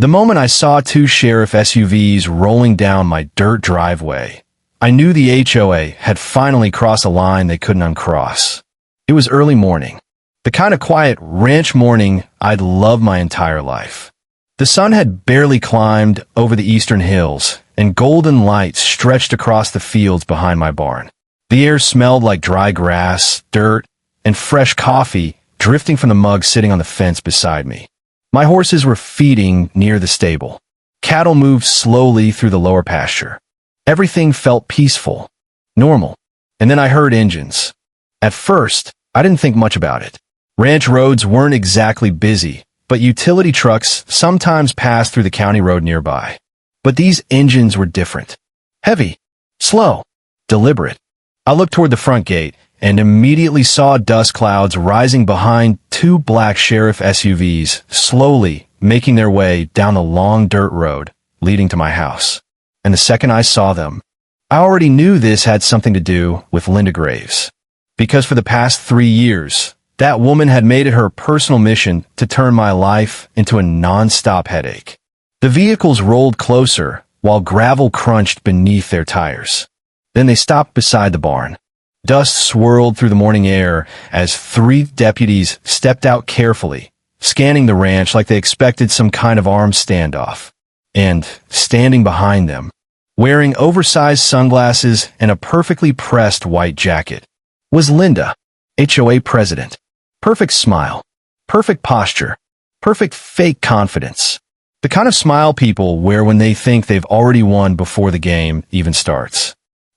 The moment I saw two sheriff SUVs rolling down my dirt driveway, I knew the HOA had finally crossed a line they couldn't uncross. It was early morning. The kind of quiet ranch morning I'd loved my entire life. The sun had barely climbed over the eastern hills, and golden lights stretched across the fields behind my barn. The air smelled like dry grass, dirt, and fresh coffee drifting from the mug sitting on the fence beside me. My horses were feeding near the stable. Cattle moved slowly through the lower pasture. Everything felt peaceful, normal. And then I heard engines. At first, I didn't think much about it. Ranch roads weren't exactly busy, but utility trucks sometimes passed through the county road nearby. But these engines were different. Heavy, slow, deliberate. I looked toward the front gate and immediately saw dust clouds rising behind two black sheriff SUVs, slowly making their way down the long dirt road leading to my house. And the second I saw them, I already knew this had something to do with Linda Graves. Because for the past 3 years, that woman had made it her personal mission to turn my life into a non-stop headache. The vehicles rolled closer while gravel crunched beneath their tires. Then they stopped beside the barn. Dust swirled through the morning air as 3 deputies stepped out carefully, scanning the ranch like they expected some kind of armed standoff. And, standing behind them, wearing oversized sunglasses and a perfectly pressed white jacket, was Linda, HOA president. Perfect smile, perfect posture, perfect fake confidence. The kind of smile people wear when they think they've already won before the game even starts.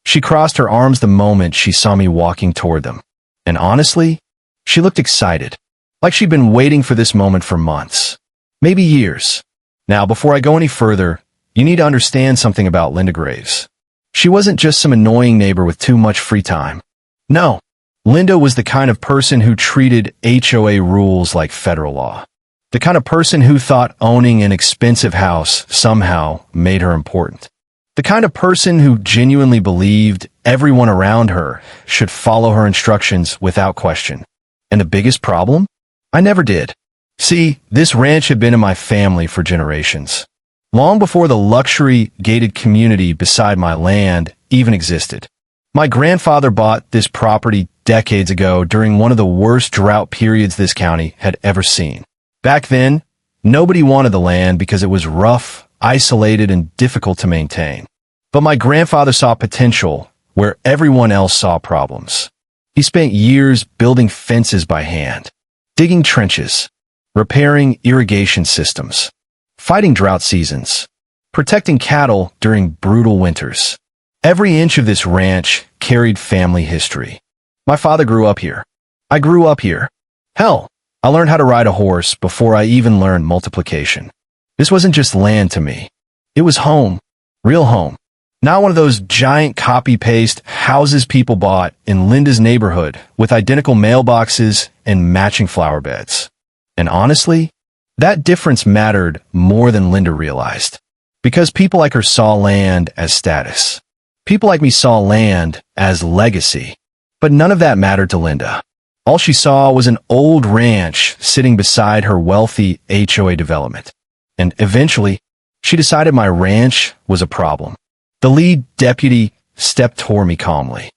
She crossed her arms the moment she saw me walking toward them. And honestly, she looked excited, like she'd been waiting for this moment for months, maybe years. Now, before I go any further, you need to understand something about Linda Graves. She wasn't just some annoying neighbor with too much free time. No, Linda was the kind of person who treated HOA rules like federal law. The kind of person who thought owning an expensive house somehow made her important. The kind of person who genuinely believed everyone around her should follow her instructions without question. And the biggest problem? I never did. See, this ranch had been in my family for generations. Long before the luxury gated community beside my land even existed. My grandfather bought this property decades ago during one of the worst drought periods this county had ever seen. Back then, nobody wanted the land because it was rough, isolated, and difficult to maintain. But my grandfather saw potential where everyone else saw problems. He spent years building fences by hand, digging trenches, repairing irrigation systems, fighting drought seasons, protecting cattle during brutal winters. Every inch of this ranch carried family history. My father grew up here. I grew up here. Hell, I learned how to ride a horse before I even learned multiplication. This wasn't just land to me. It was home, real home. Not one of those giant copy-paste houses people bought in Linda's neighborhood with identical mailboxes and matching flower beds. And honestly, that difference mattered more than Linda realized. Because people like her saw land as status. People like me saw land as legacy. But none of that mattered to Linda. All she saw was an old ranch sitting beside her wealthy HOA development. And eventually, she decided my ranch was a problem. The lead deputy stepped toward me calmly.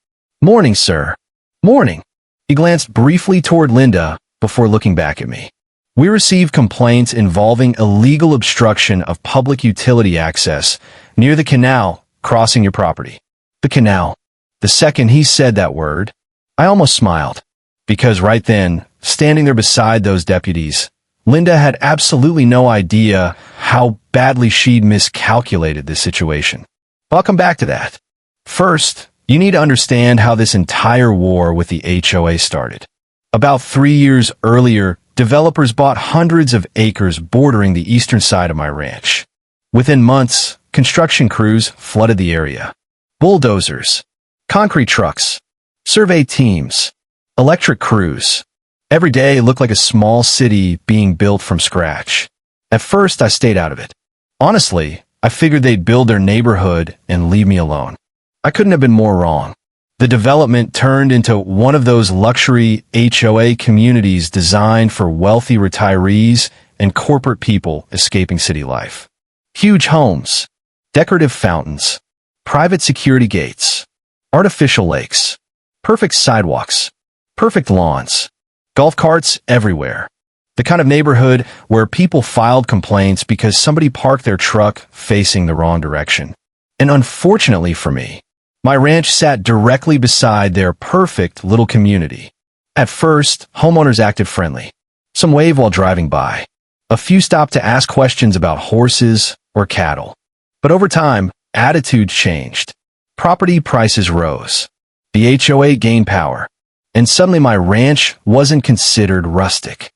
"Morning, sir." "Morning." He glanced briefly toward Linda before looking back at me. "We received complaints involving illegal obstruction of public utility access near the canal crossing your property." The canal. The second he said that word, I almost smiled. Because right then, standing there beside those deputies, Linda had absolutely no idea how badly she'd miscalculated this situation. I'll come back to that. First, you need to understand how this entire war with the HOA started. About 3 years earlier, developers bought hundreds of acres bordering the eastern side of my ranch. Within months, construction crews flooded the area. Bulldozers, concrete trucks, survey teams, electric crews. Every day looked like a small city being built from scratch. At first, I stayed out of it. Honestly, I figured they'd build their neighborhood and leave me alone. I couldn't have been more wrong. The development turned into one of those luxury HOA communities designed for wealthy retirees and corporate people escaping city life. Huge homes, decorative fountains, private security gates, artificial lakes, perfect sidewalks, perfect lawns, golf carts everywhere. The kind of neighborhood where people filed complaints because somebody parked their truck facing the wrong direction. And unfortunately for me, my ranch sat directly beside their perfect little community. At first, homeowners acted friendly. Some waved while driving by. A few stopped to ask questions about horses or cattle. But over time, attitudes changed. Property prices rose. The HOA gained power. And suddenly my ranch wasn't considered rustic.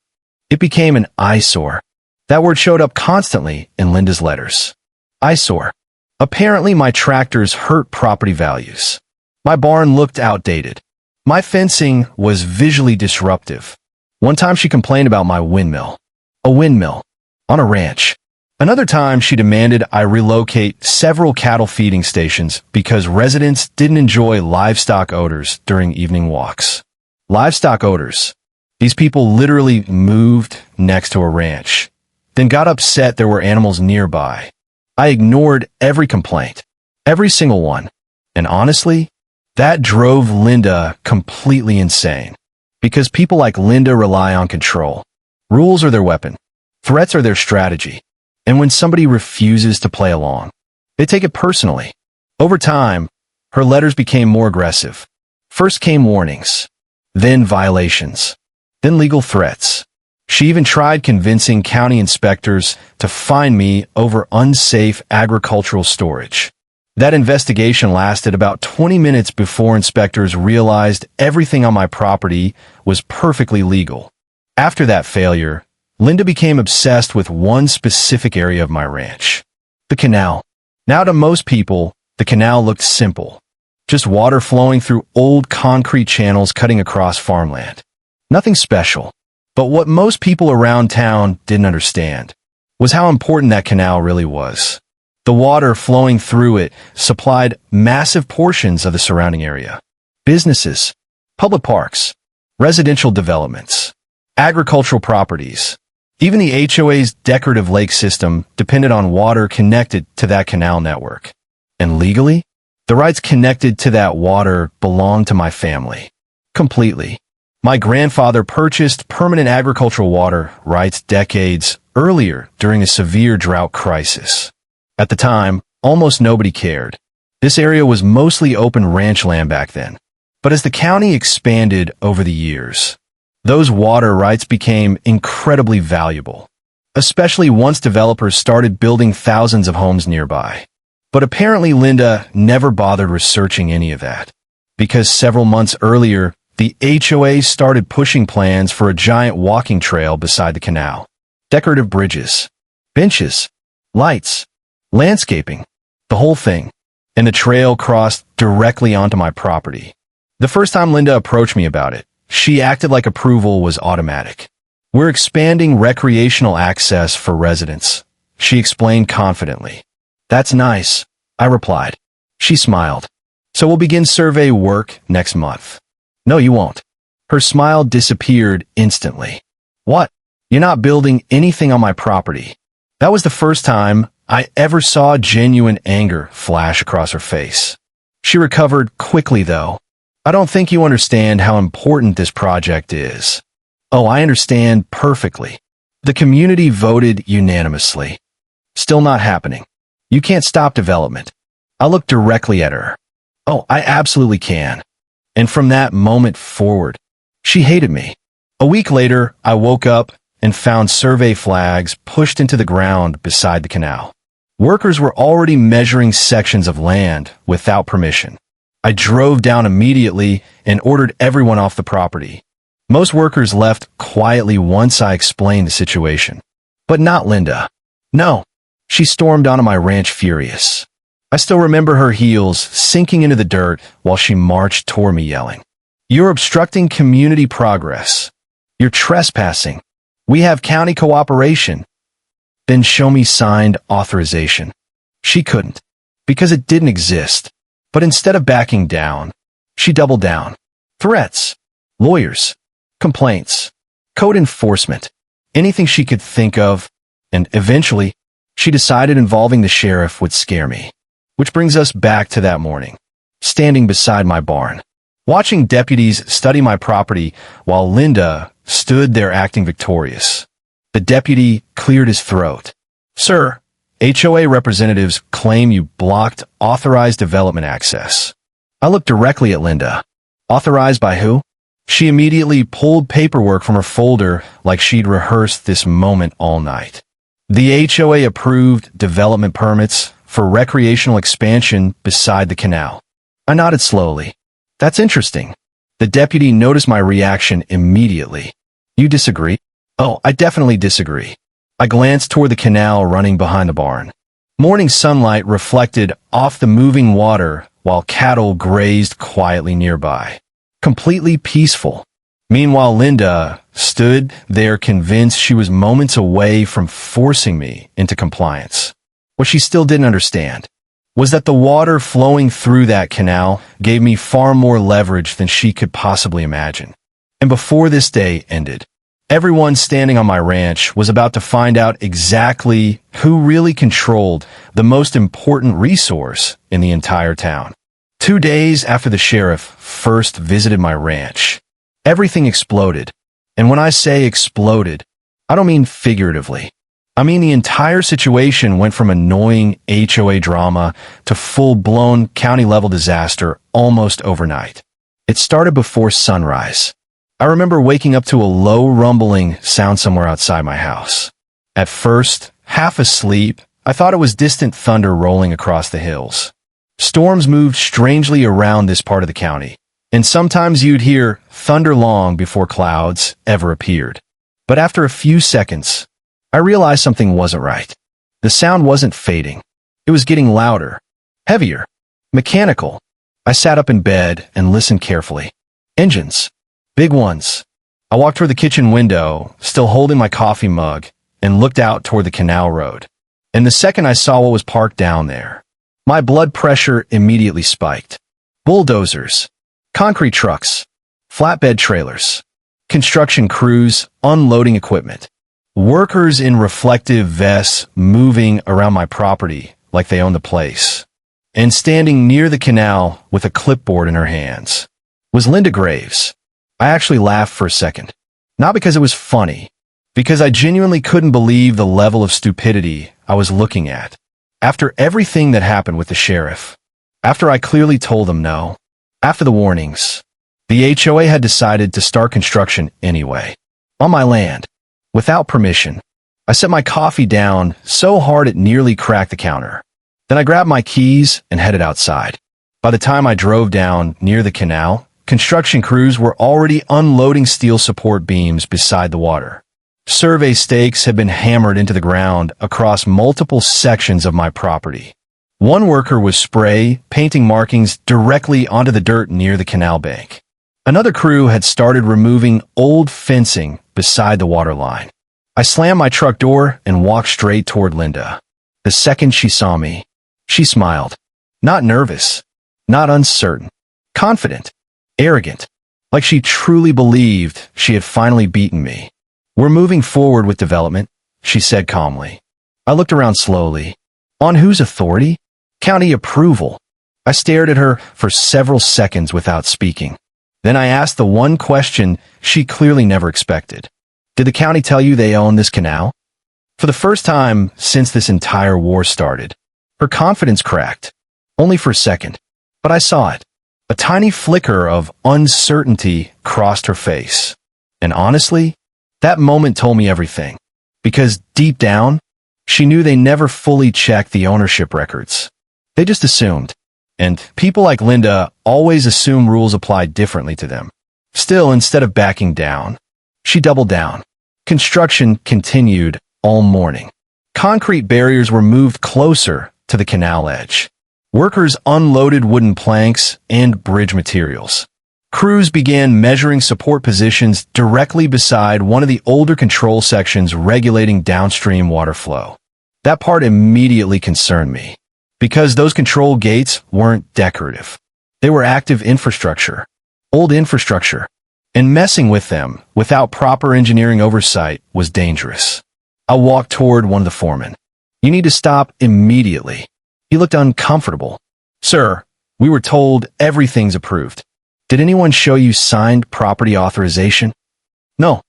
It became an eyesore. That word showed up constantly in Linda's letters. Eyesore. Apparently my tractors hurt property values. My barn looked outdated. My fencing was visually disruptive. One time she complained about my windmill. A windmill. On a ranch. Another time she demanded I relocate several cattle feeding stations because residents didn't enjoy livestock odors during evening walks. Livestock odors. These people literally moved next to a ranch, then got upset there were animals nearby. I ignored every complaint, every single one. And honestly, that drove Linda completely insane. Because people like Linda rely on control. Rules are their weapon. Threats are their strategy. And when somebody refuses to play along, they take it personally. Over time, her letters became more aggressive. First came warnings, then violations, then legal threats. She even tried convincing county inspectors to fine me over unsafe agricultural storage. That investigation lasted about 20 minutes before inspectors realized everything on my property was perfectly legal. After that failure, Linda became obsessed with one specific area of my ranch. The canal. Now to most people, the canal looked simple. Just water flowing through old concrete channels cutting across farmland. Nothing special. But what most people around town didn't understand was how important that canal really was. The water flowing through it supplied massive portions of the surrounding area. Businesses, public parks, residential developments, agricultural properties. Even the HOA's decorative lake system depended on water connected to that canal network. And legally, the rights connected to that water belonged to my family. Completely. My grandfather purchased permanent agricultural water rights decades earlier during a severe drought crisis. At the time, almost nobody cared. This area was mostly open ranch land back then. But as the county expanded over the years, those water rights became incredibly valuable, especially once developers started building thousands of homes nearby. But apparently Linda never bothered researching any of that, because several months earlier, the HOA started pushing plans for a giant walking trail beside the canal. Decorative bridges, benches, lights, landscaping, the whole thing. And the trail crossed directly onto my property. The first time Linda approached me about it, she acted like approval was automatic. We're expanding recreational access for residents, she explained confidently. That's nice, I replied. She smiled. So we'll begin survey work next month. No, you won't. Her smile disappeared instantly. What? You're not building anything on my property. That was the first time I ever saw genuine anger flash across her face. She recovered quickly, though. I don't think you understand how important this project is. Oh, I understand perfectly. The community voted unanimously. Still not happening. You can't stop development. I looked directly at her. Oh, I absolutely can. And from that moment forward, she hated me. A week later, I woke up and found survey flags pushed into the ground beside the canal. Workers were already measuring sections of land without permission. I drove down immediately and ordered everyone off the property. Most workers left quietly once I explained the situation. But not Linda. No, she stormed onto my ranch furious. I still remember her heels sinking into the dirt while she marched toward me yelling, "You're obstructing community progress. You're trespassing. We have county cooperation." Then show me signed authorization. She couldn't, because it didn't exist. But instead of backing down, she doubled down. Threats, lawyers, complaints, code enforcement. anything she could think of, and eventually, she decided involving the sheriff would scare me. Which brings us back to that morning, standing beside my barn, watching deputies study my property while Linda stood there acting victorious. The deputy cleared his throat. "Sir, HOA representatives claim you blocked authorized development access." I looked directly at Linda. Authorized by who? She immediately pulled paperwork from her folder like she'd rehearsed this moment all night. The HOA approved development permits for recreational expansion beside the canal. I nodded slowly. "That's interesting." The deputy noticed my reaction immediately. "You disagree?" "Oh, I definitely disagree." I glanced toward the canal running behind the barn. Morning sunlight reflected off the moving water while cattle grazed quietly nearby. Completely peaceful. Meanwhile, Linda stood there convinced she was moments away from forcing me into compliance. What she still didn't understand was that the water flowing through that canal gave me far more leverage than she could possibly imagine. And before this day ended, everyone standing on my ranch was about to find out exactly who really controlled the most important resource in the entire town. 2 days after the sheriff first visited my ranch, everything exploded. And when I say exploded, I don't mean figuratively. I mean the entire situation went from annoying HOA drama to full-blown county-level disaster almost overnight. It started before sunrise. I remember waking up to a low rumbling sound somewhere outside my house. At first, half asleep, I thought it was distant thunder rolling across the hills. Storms moved strangely around this part of the county, and sometimes you'd hear thunder long before clouds ever appeared. But after a few seconds, I realized something wasn't right. The sound wasn't fading. It was getting louder, heavier, mechanical. I sat up in bed and listened carefully. Engines. Big ones. I walked toward the kitchen window, still holding my coffee mug, and looked out toward the canal road. And the second I saw what was parked down there, my blood pressure immediately spiked. Bulldozers, concrete trucks, flatbed trailers, construction crews unloading equipment, workers in reflective vests moving around my property like they owned the place. And standing near the canal with a clipboard in her hands was Linda Graves. I actually laughed for a second. Not because it was funny, because I genuinely couldn't believe the level of stupidity I was looking at. After everything that happened with the sheriff, after I clearly told them no, after the warnings, the HOA had decided to start construction anyway, on my land, without permission. I set my coffee down so hard it nearly cracked the counter. Then I grabbed my keys and headed outside. By the time I drove down near the canal, construction crews were already unloading steel support beams beside the water. Survey stakes had been hammered into the ground across multiple sections of my property. One worker was spray painting markings directly onto the dirt near the canal bank. Another crew had started removing old fencing beside the water line. I slammed my truck door and walked straight toward Linda. The second she saw me, she smiled. Not nervous, not uncertain, confident, arrogant, like she truly believed she had finally beaten me. "We're moving forward with development," she said calmly. I looked around slowly. On whose authority? County approval. I stared at her for several seconds without speaking. Then I asked the one question she clearly never expected. "Did the county tell you they own this canal?" For the first time since this entire war started, her confidence cracked. Only for a second. But I saw it. A tiny flicker of uncertainty crossed her face. And honestly, that moment told me everything. Because deep down, she knew they never fully checked the ownership records. They just assumed. And people like Linda always assume rules apply differently to them. Still, instead of backing down, she doubled down. Construction continued all morning. Concrete barriers were moved closer to the canal edge. Workers unloaded wooden planks and bridge materials. Crews began measuring support positions directly beside one of the older control sections regulating downstream water flow. That part immediately concerned me, because those control gates weren't decorative. They were active infrastructure, old infrastructure, and messing with them without proper engineering oversight was dangerous. I walked toward one of the foremen. "You need to stop immediately." He looked uncomfortable. "Sir, we were told everything's approved. Did anyone show you signed property authorization?" "No."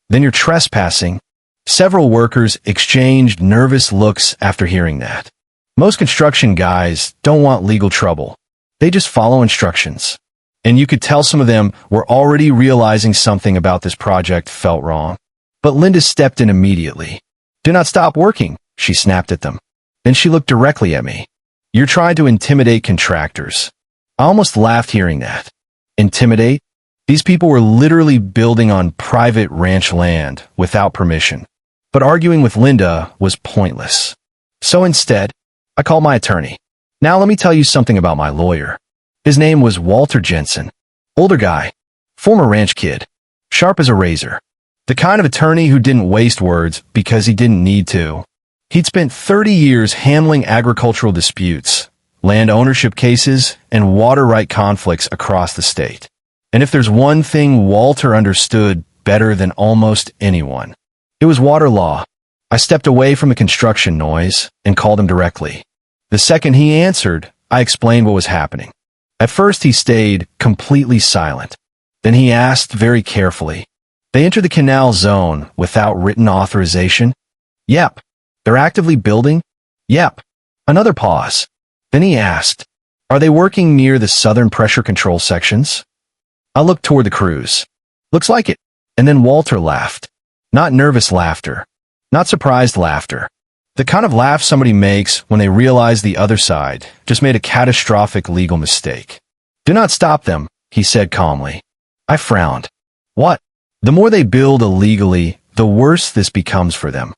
"Then you're trespassing." Several workers exchanged nervous looks after hearing that. Most construction guys don't want legal trouble. They just follow instructions. And you could tell some of them were already realizing something about this project felt wrong. But Linda stepped in immediately. "Do not stop working," she snapped at them. Then she looked directly at me. "You're trying to intimidate contractors." I almost laughed hearing that. Intimidate? These people were literally building on private ranch land without permission. But arguing with Linda was pointless. So instead, I called my attorney. Now let me tell you something about my lawyer. His name was Walter Jensen. Older guy. Former ranch kid. Sharp as a razor. The kind of attorney who didn't waste words because he didn't need to. He'd spent 30 years handling agricultural disputes, land ownership cases, and water right conflicts across the state. And if there's one thing Walter understood better than almost anyone, it was water law. I stepped away from the construction noise and called him directly. The second he answered, I explained what was happening. At first he stayed completely silent. Then he asked very carefully, "They entered the canal zone without written authorization?" "Yep." "They're actively building?" "Yep." Another pause. Then he asked, "Are they working near the southern pressure control sections?" I looked toward the crews. "Looks like it." And then Walter laughed. Not nervous laughter. Not surprised laughter. The kind of laugh somebody makes when they realize the other side just made a catastrophic legal mistake. "Do not stop them," he said calmly. I frowned. "What?" "The more they build illegally, the worse this becomes for them."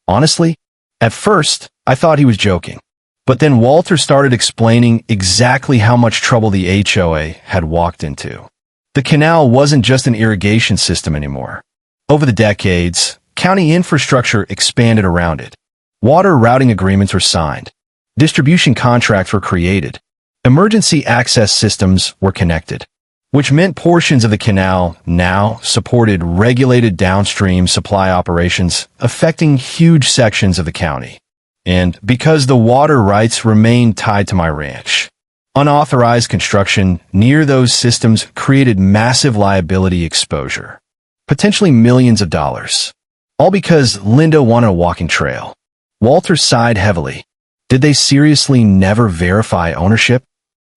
Honestly, at first, I thought he was joking. But then Walter started explaining exactly how much trouble the HOA had walked into. The canal wasn't just an irrigation system anymore. Over the decades, county infrastructure expanded around it. Water routing agreements were signed. Distribution contracts were created. Emergency access systems were connected, which meant portions of the canal now supported regulated downstream supply operations affecting huge sections of the county. And because the water rights remained tied to my ranch, unauthorized construction near those systems created massive liability exposure, potentially millions of dollars. All because Linda wanted a walking trail. Walter sighed heavily. Did they seriously never verify ownership?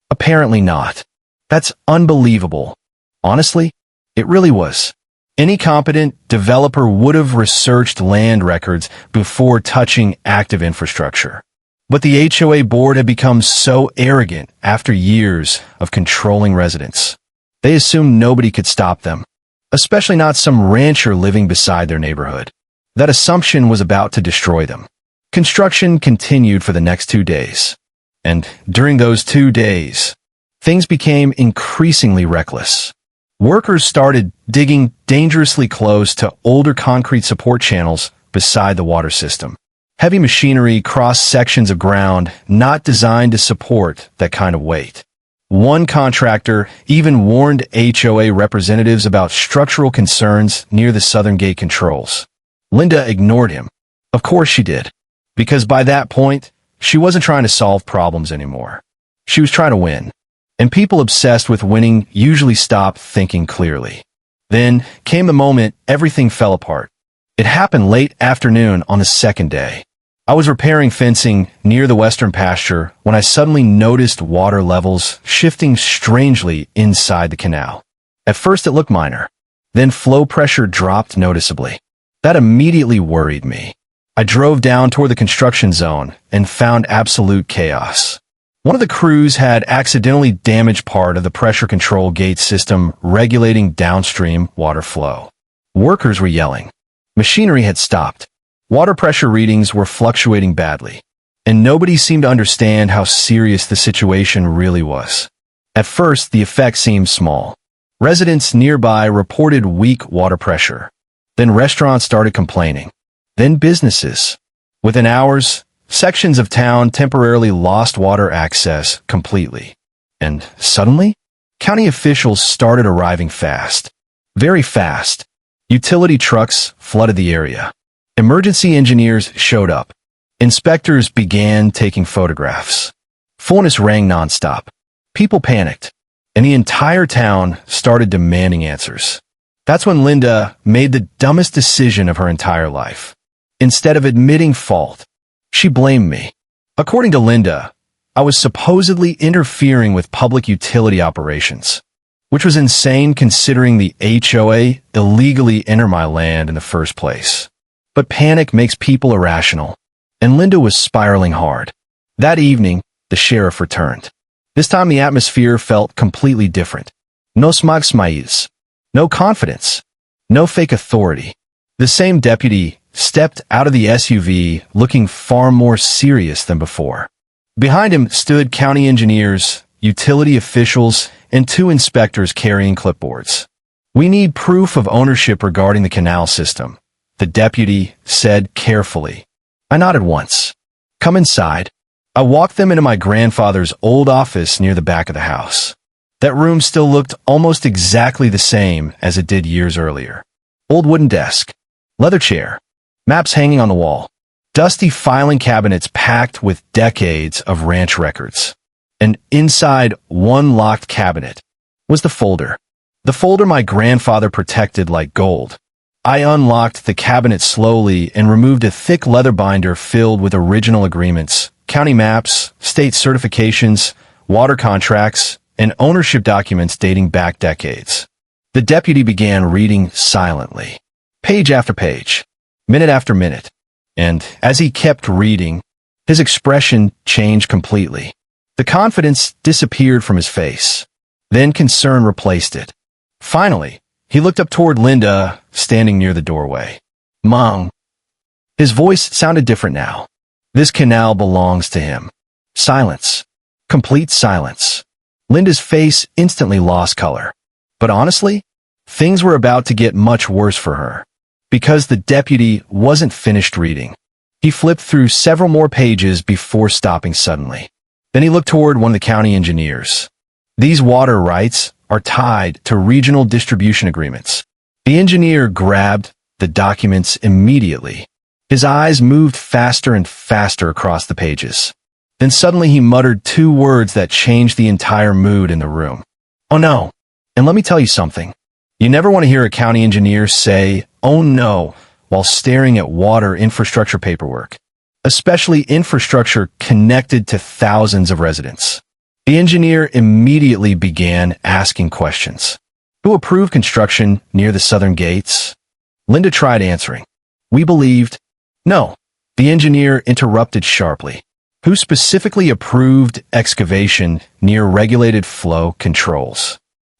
Apparently not. That's unbelievable. Honestly, it really was. Any competent developer would have researched land records before touching active infrastructure. But the HOA board had become so arrogant after years of controlling residents. They assumed nobody could stop them, especially not some rancher living beside their neighborhood. That assumption was about to destroy them. Construction continued for the next 2 days. And during those 2 days, things became increasingly reckless. Workers started digging dangerously close to older concrete support channels beside the water system. Heavy machinery crossed sections of ground not designed to support that kind of weight. One contractor even warned HOA representatives about structural concerns near the southern gate controls. Linda ignored him. Of course she did. Because by that point, she wasn't trying to solve problems anymore. She was trying to win. And people obsessed with winning usually stop thinking clearly. Then came the moment everything fell apart. It happened late afternoon on the second day. I was repairing fencing near the western pasture when I suddenly noticed water levels shifting strangely inside the canal. At first it looked minor. Then flow pressure dropped noticeably. That immediately worried me. I drove down toward the construction zone and found absolute chaos. One of the crews had accidentally damaged part of the pressure control gate system regulating downstream water flow. Workers were yelling. Machinery had stopped. Water pressure readings were fluctuating badly. And nobody seemed to understand how serious the situation really was. At first, the effect seemed small. Residents nearby reported weak water pressure. Then restaurants started complaining. Then businesses. Within hours, sections of town temporarily lost water access completely. And suddenly, county officials started arriving fast. Very fast. Utility trucks flooded the area. Emergency engineers showed up. Inspectors began taking photographs. Fullness rang nonstop. People panicked, and the entire town started demanding answers. That's when Linda made the dumbest decision of her entire life. Instead of admitting fault, she blamed me. According to Linda, I was supposedly interfering with public utility operations, which was insane considering the HOA illegally entered my land in the first place. But panic makes people irrational, and Linda was spiraling hard. That evening, the sheriff returned. This time the atmosphere felt completely different. No smug smiles, no confidence, no fake authority. The same deputy stepped out of the SUV looking far more serious than before. Behind him stood county engineers, utility officials, and 2 inspectors carrying clipboards. "We need proof of ownership regarding the canal system," the deputy said carefully. I nodded once. "Come inside." I walked them into my grandfather's old office near the back of the house. That room still looked almost exactly the same as it did years earlier. Old wooden desk, leather chair, maps hanging on the wall, dusty filing cabinets packed with decades of ranch records. And inside one locked cabinet was the folder. The folder my grandfather protected like gold. I unlocked the cabinet slowly and removed a thick leather binder filled with original agreements, county maps, state certifications, water contracts, and ownership documents dating back decades. The deputy began reading silently, page after page, minute after minute. And as he kept reading, his expression changed completely. The confidence disappeared from his face. Then concern replaced it. Finally, he looked up toward Linda, standing near the doorway. "Mom." His voice sounded different now. "This canal belongs to him." Silence. Complete silence. Linda's face instantly lost color. But honestly, things were about to get much worse for her. Because the deputy wasn't finished reading. He flipped through several more pages before stopping suddenly. Then he looked toward one of the county engineers. "These water rights are tied to regional distribution agreements." The engineer grabbed the documents immediately. His eyes moved faster and faster across the pages. Then suddenly he muttered 2 words that changed the entire mood in the room. "Oh no." And let me tell you something. You never want to hear a county engineer say, "Oh no," while staring at water infrastructure paperwork, especially infrastructure connected to thousands of residents. The engineer immediately began asking questions. "Who approved construction near the southern gates?" Linda tried answering. "We believed." "No," the engineer interrupted sharply. "Who specifically approved excavation near regulated flow controls?"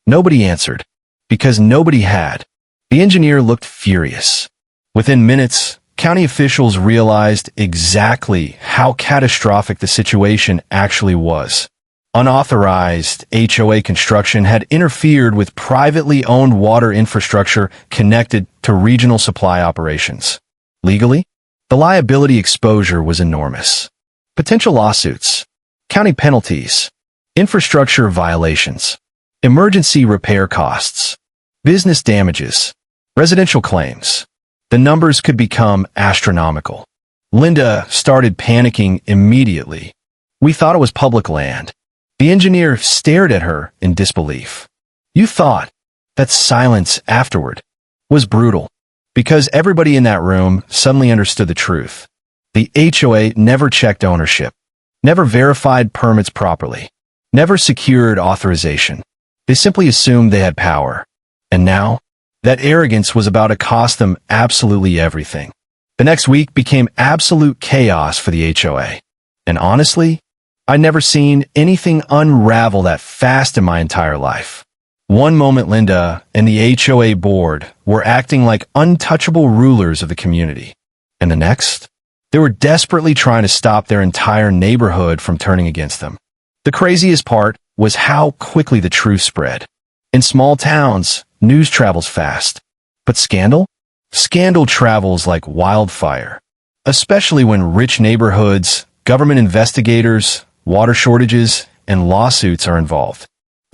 Nobody answered, because nobody had. The engineer looked furious. Within minutes, county officials realized exactly how catastrophic the situation actually was. Unauthorized HOA construction had interfered with privately owned water infrastructure connected to regional supply operations. Legally, the liability exposure was enormous. Potential lawsuits, county penalties, infrastructure violations, emergency repair costs, business damages, residential claims. The numbers could become astronomical. Linda started panicking immediately. "We thought it was public land." The engineer stared at her in disbelief. "You thought?" That silence afterward was brutal, because everybody in that room suddenly understood the truth. The HOA never checked ownership, never verified permits properly, never secured authorization. They simply assumed they had power. And now, that arrogance was about to cost them absolutely everything. The next week became absolute chaos for the HOA. And honestly, I'd never seen anything unravel that fast in my entire life. One moment Linda and the HOA board were acting like untouchable rulers of the community. And the next, they were desperately trying to stop their entire neighborhood from turning against them. The craziest part was how quickly the truth spread. In small towns, news travels fast. But scandal? Scandal travels like wildfire. Especially when rich neighborhoods, government investigators, water shortages, and lawsuits are involved.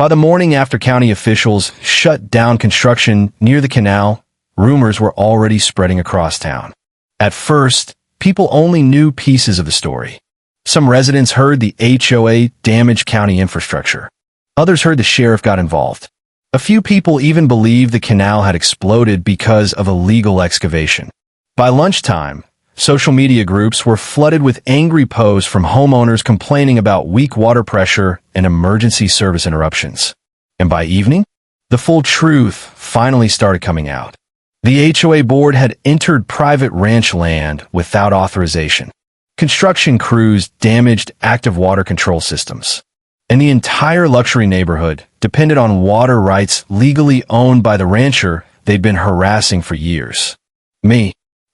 By the morning after county officials shut down construction near the canal, rumors were already spreading across town. At first, people only knew pieces of the story. Some residents heard the HOA damaged county infrastructure. Others heard the sheriff got involved. A few people even believed the canal had exploded because of illegal excavation. By lunchtime, social media groups were flooded with angry posts from homeowners complaining about weak water pressure and emergency service interruptions. And by evening, the full truth finally started coming out. The HOA board had entered private ranch land without authorization. Construction crews damaged active water control systems. And the entire luxury neighborhood depended on water rights legally owned by the rancher they'd been harassing for years.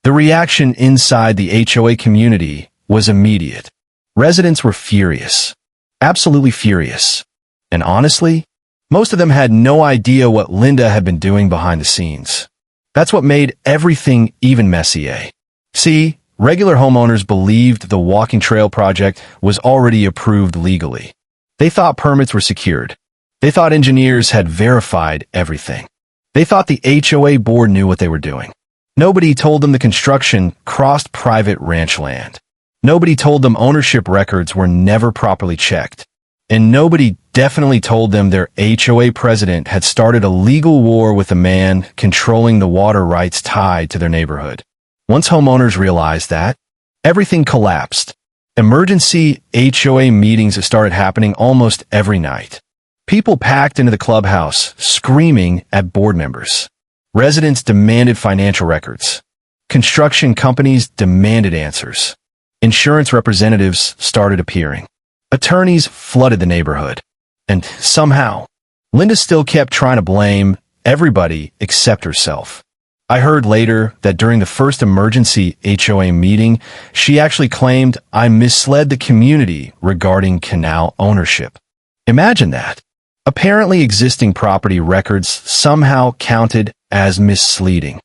The reaction inside the HOA community was immediate. Residents were furious. Absolutely furious. And honestly, most of them had no idea what Linda had been doing behind the scenes. That's what made everything even messier. See, regular homeowners believed the walking trail project was already approved legally. They thought permits were secured. They thought engineers had verified everything. They thought the HOA board knew what they were doing. Nobody told them the construction crossed private ranch land. Nobody told them ownership records were never properly checked. And nobody definitely told them their HOA president had started a legal war with the man controlling the water rights tied to their neighborhood. Once homeowners realized that, everything collapsed. Emergency HOA meetings started happening almost every night. People packed into the clubhouse, screaming at board members. Residents demanded financial records. Construction companies demanded answers. Insurance representatives started appearing. Attorneys flooded the neighborhood. And somehow, Linda still kept trying to blame everybody except herself. I heard later that during the first emergency HOA meeting, she actually claimed I misled the community regarding canal ownership. Imagine that. Apparently existing property records somehow counted as misleading.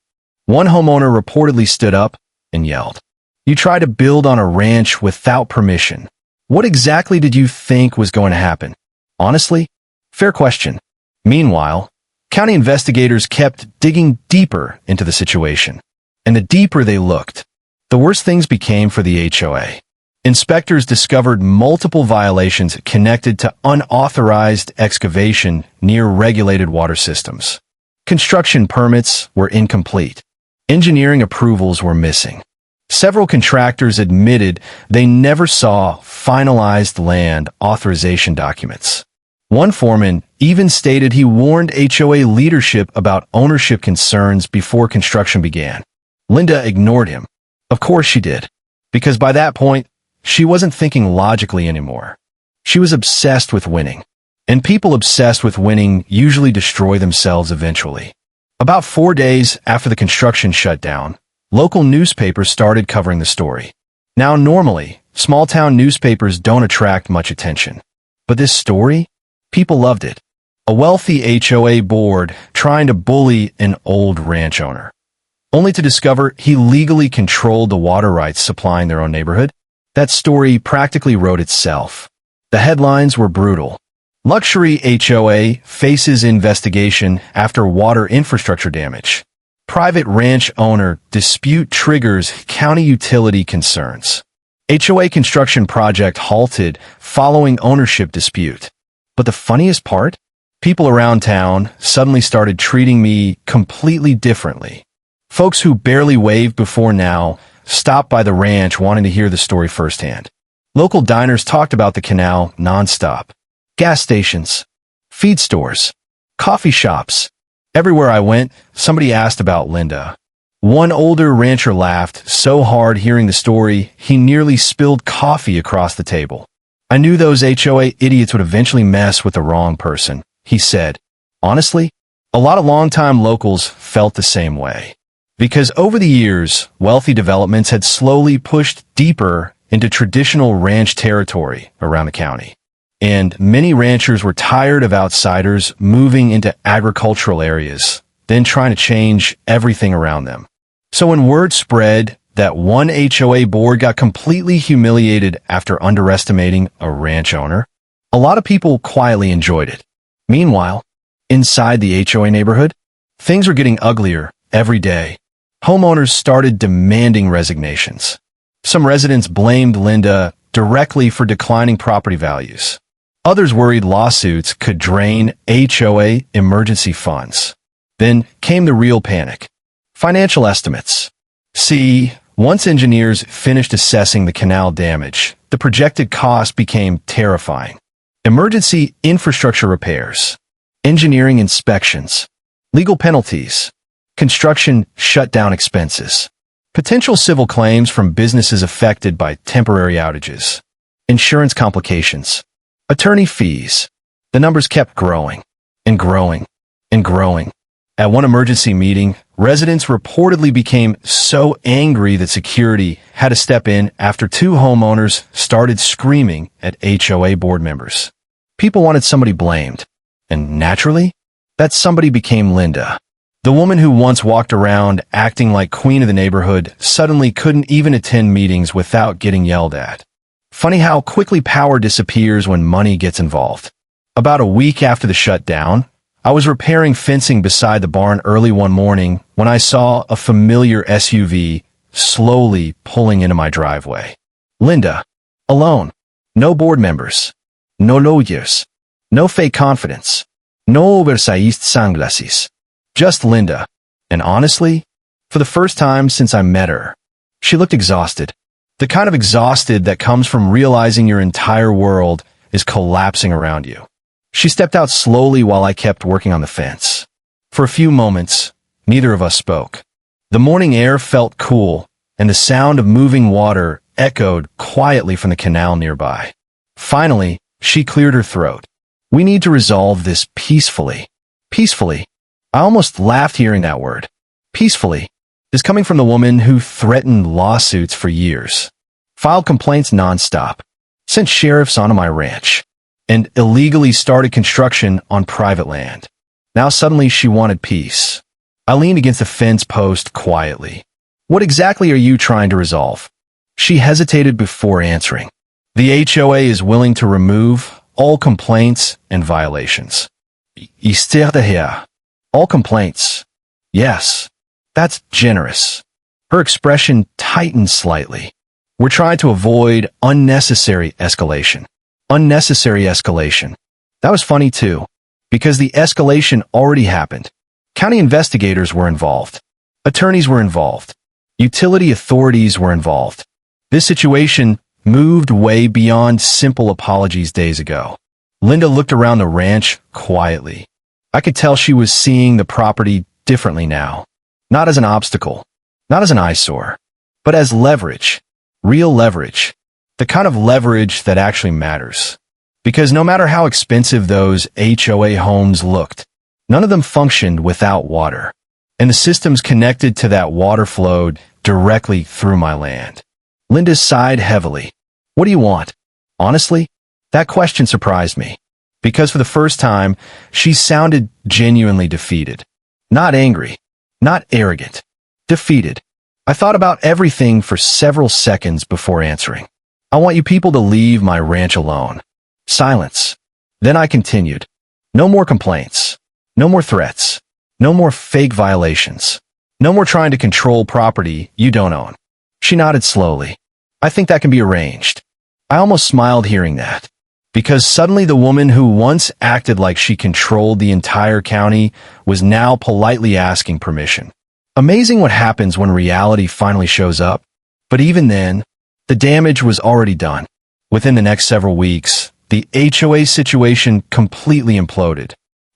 One homeowner reportedly stood up and yelled, "You try to build on a ranch without permission. What exactly did you think was going to happen?" Honestly, fair question. Meanwhile, county investigators kept digging deeper into the situation. And the deeper they looked, the worse things became for the HOA. Inspectors discovered multiple violations connected to unauthorized excavation near regulated water systems. Construction permits were incomplete. Engineering approvals were missing. Several contractors admitted they never saw finalized land authorization documents. One foreman even stated he warned HOA leadership about ownership concerns before construction began. Linda ignored him. Of course she did, because by that point, she wasn't thinking logically anymore. She was obsessed with winning. And people obsessed with winning usually destroy themselves eventually. About 4 days after the construction shut down, local newspapers started covering the story. Now normally, small-town newspapers don't attract much attention. But this story? People loved it. A wealthy HOA board trying to bully an old ranch owner. Only to discover he legally controlled the water rights supplying their own neighborhood. That story practically wrote itself. The headlines were brutal. Luxury HOA faces investigation after water infrastructure damage. Private ranch owner dispute triggers county utility concerns. HOA construction project halted following ownership dispute. But the funniest part? People around town suddenly started treating me completely differently. Folks who barely waved before now stopped by the ranch wanting to hear the story firsthand. Local diners talked about the canal nonstop. Gas stations, feed stores, coffee shops. Everywhere I went, somebody asked about Linda. One older rancher laughed so hard hearing the story, he nearly spilled coffee across the table. "I knew those HOA idiots would eventually mess with the wrong person," he said. Honestly, a lot of longtime locals felt the same way. Because over the years, wealthy developments had slowly pushed deeper into traditional ranch territory around the county. And many ranchers were tired of outsiders moving into agricultural areas, then trying to change everything around them. So when word spread that one HOA board got completely humiliated after underestimating a ranch owner, a lot of people quietly enjoyed it. Meanwhile, inside the HOA neighborhood, things were getting uglier every day. Homeowners started demanding resignations. Some residents blamed Linda directly for declining property values. Others worried lawsuits could drain HOA emergency funds. Then came the real panic. Financial estimates. See, once engineers finished assessing the canal damage, the projected cost became terrifying. Emergency infrastructure repairs, engineering inspections, legal penalties, construction shutdown expenses, potential civil claims from businesses affected by temporary outages, insurance complications, attorney fees. The numbers kept growing and growing and growing. At one emergency meeting, residents reportedly became so angry that security had to step in after two homeowners started screaming at HOA board members. People wanted somebody blamed, and naturally, that somebody became Linda. The woman who once walked around acting like queen of the neighborhood suddenly couldn't even attend meetings without getting yelled at. Funny how quickly power disappears when money gets involved. About a week after the shutdown, I was repairing fencing beside the barn early one morning when I saw a familiar SUV slowly pulling into my driveway. Linda, alone. No board members. No lawyers. No fake confidence. No oversized sunglasses. Just Linda. And honestly, for the first time since I met her, she looked exhausted. The kind of exhausted that comes from realizing your entire world is collapsing around you. She stepped out slowly while I kept working on the fence. For a few moments, neither of us spoke. The morning air felt cool, and the sound of moving water echoed quietly from the canal nearby. Finally, she cleared her throat. We need to resolve this peacefully. Peacefully. I almost laughed hearing that word. Peacefully is coming from the woman who threatened lawsuits for years, filed complaints nonstop, sent sheriffs onto my ranch, and illegally started construction on private land. Now suddenly she wanted peace. I leaned against the fence post quietly. What exactly are you trying to resolve? She hesitated before answering. The HOA is willing to remove all complaints and violations. All complaints. Yes, that's generous. Her expression tightened slightly. We're trying to avoid unnecessary escalation. Unnecessary escalation. That was funny too, because the escalation already happened. County investigators were involved. Attorneys were involved. Utility authorities were involved. This situation moved way beyond simple apologies days ago. Linda looked around the ranch quietly. I could tell she was seeing the property differently now. Not as an obstacle, not as an eyesore, but as leverage. Real leverage. The kind of leverage that actually matters. Because no matter how expensive those HOA homes looked, none of them functioned without water. And the systems connected to that water flowed directly through my land. Linda sighed heavily. What do you want? Honestly, that question surprised me. Because for the first time, she sounded genuinely defeated. Not angry. Not arrogant. Defeated. I thought about everything for several seconds before answering. I want you people to leave my ranch alone. Silence. Then I continued. No more complaints. No more threats. No more fake violations. No more trying to control property you don't own. She nodded slowly. I think that can be arranged. I almost smiled hearing that. Because suddenly the woman who once acted like she controlled the entire county was now politely asking permission. Amazing what happens when reality finally shows up. But even then, the damage was already done. Within the next several weeks, the HOA situation completely imploded.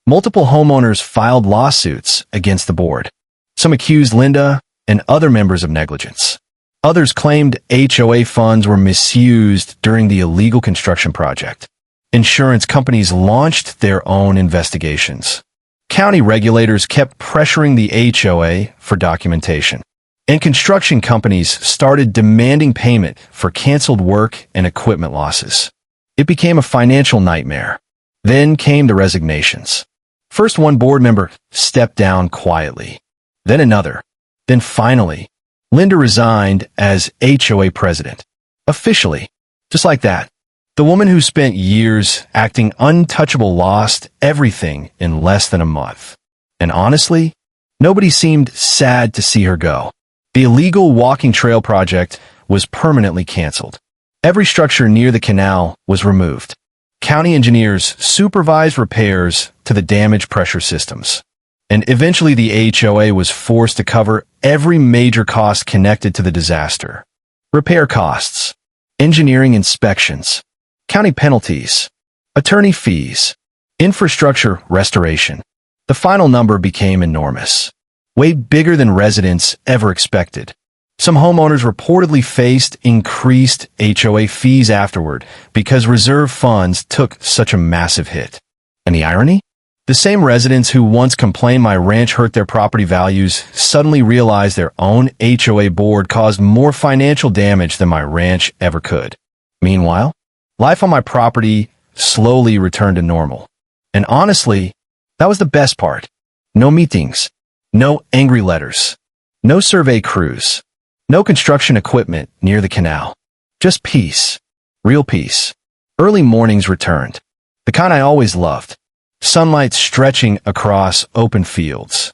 Multiple homeowners filed lawsuits against the board. Some accused Linda and other members of negligence. Others claimed HOA funds were misused during the illegal construction project. Insurance companies launched their own investigations. County regulators kept pressuring the HOA for documentation. And construction companies started demanding payment for canceled work and equipment losses. It became a financial nightmare. Then came the resignations. First one board member stepped down quietly. Then another. Then finally, Linda resigned as HOA president. Officially. Just like that. The woman who spent years acting untouchable lost everything in less than a month. And honestly, nobody seemed sad to see her go. The illegal walking trail project was permanently canceled. Every structure near the canal was removed. County engineers supervised repairs to the damaged pressure systems. And eventually the HOA was forced to cover every major cost connected to the disaster. Repair costs, engineering inspections, county penalties, attorney fees, infrastructure restoration. The final number became enormous, way bigger than residents ever expected. Some homeowners reportedly faced increased HOA fees afterward because reserve funds took such a massive hit. And the irony? The same residents who once complained my ranch hurt their property values suddenly realized their own HOA board caused more financial damage than my ranch ever could. Meanwhile, life on my property slowly returned to normal. And honestly, that was the best part. No meetings, no angry letters, no survey crews, no construction equipment near the canal. Just peace. Real peace. Early mornings returned. The kind I always loved. Sunlight stretching across open fields.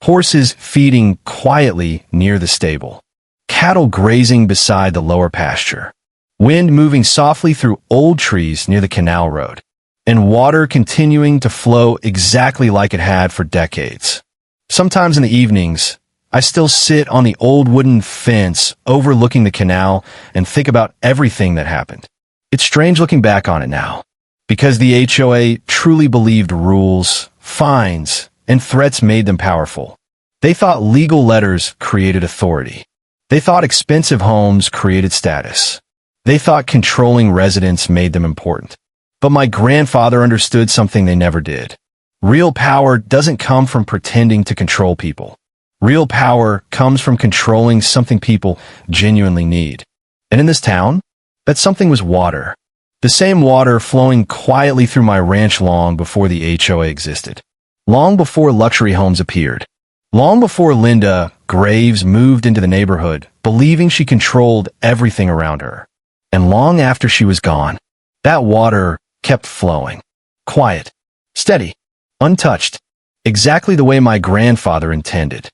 Horses feeding quietly near the stable. Cattle grazing beside the lower pasture. Wind moving softly through old trees near the canal road. And water continuing to flow exactly like it had for decades. Sometimes in the evenings, I still sit on the old wooden fence overlooking the canal and think about everything that happened. It's strange looking back on it now, because the HOA truly believed rules, fines, and threats made them powerful. They thought legal letters created authority. They thought expensive homes created status. They thought controlling residents made them important. But my grandfather understood something they never did. Real power doesn't come from pretending to control people. Real power comes from controlling something people genuinely need. And in this town, that something was water. The same water flowing quietly through my ranch long before the HOA existed. Long before luxury homes appeared. Long before Linda Graves moved into the neighborhood, believing she controlled everything around her. And long after she was gone, that water kept flowing. Quiet, steady, untouched, exactly the way my grandfather intended.